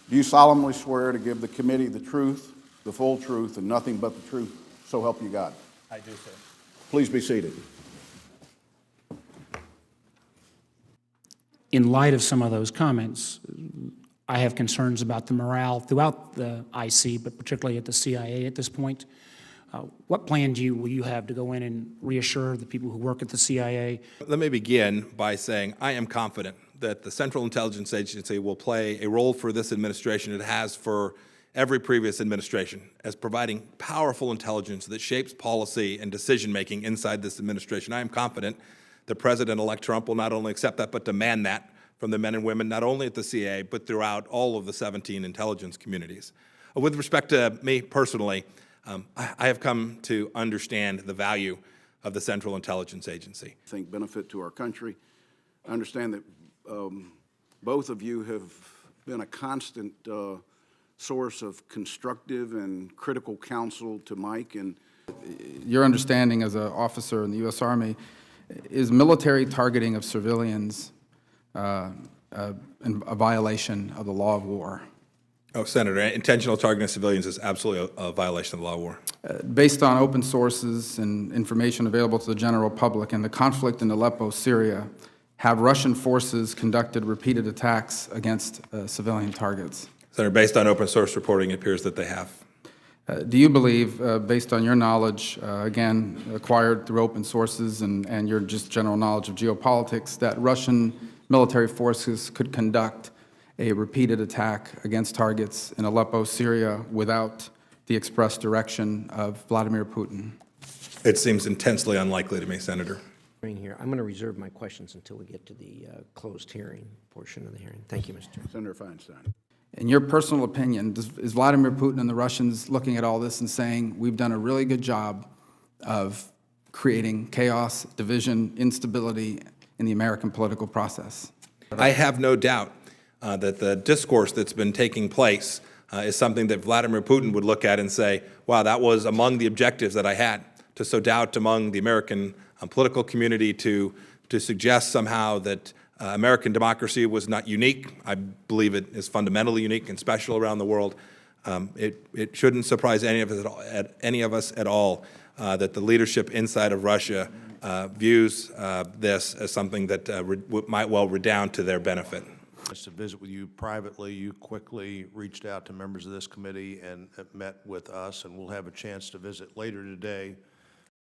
Do you solemnly swear to give the committee the truth, the full truth, and nothing but the truth, so help you God? I do, sir. Please be seated. In light of some of those comments, I have concerns about the morale throughout the IC, but particularly at the CIA at this point. What plan will you have to go in and reassure the people who work at the CIA? Let me begin by saying I am confident that the Central Intelligence Agency will play a role for this administration it has for every previous administration as providing powerful intelligence that shapes policy and decision-making inside this administration. I am confident that President-elect Trump will not only accept that but demand that from the men and women, not only at the CIA, but throughout all of the 17 intelligence communities. With respect to me personally, I have come to understand the value of the Central Intelligence Agency. I think benefit to our country. I understand that both of you have been a constant source of constructive and critical counsel to Mike. And your understanding as an officer in the U.S. Army, is military targeting of civilians a violation of the law of war? Oh, Senator, intentional targeting of civilians is absolutely a violation of the law of war. Based on open sources and information available to the general public and the conflict in Aleppo, Syria, have Russian forces conducted repeated attacks against civilian targets? Senator, based on open source reporting, it appears that they have. Do you believe, based on your knowledge, again, acquired through open sources and your just general knowledge of geopolitics, that Russian military forces could conduct a repeated attack against targets in Aleppo, Syria, without the express direction of Vladimir Putin? It seems intensely unlikely to me, Senator. Here, I'm going to reserve my questions until we get to the closed hearing portion of the hearing. Thank you, Mr. Chairman. Senator Feinstein. In your personal opinion, is Vladimir Putin and the Russians looking at all this and saying, we've done a really good job of creating chaos, division, instability in the American political process? I have no doubt that the discourse that's been taking place is something that Vladimir Putin would look at and say, wow, that was among the objectives that I had, to sow doubt among the American political community, to suggest somehow that American democracy was not unique. I believe it is fundamentally unique and special around the world. It shouldn't surprise any of us at all that the leadership inside of Russia views this as something that might well redound to their benefit. To visit with you privately, you quickly reached out to members of this committee and met with us, and we'll have a chance to visit later today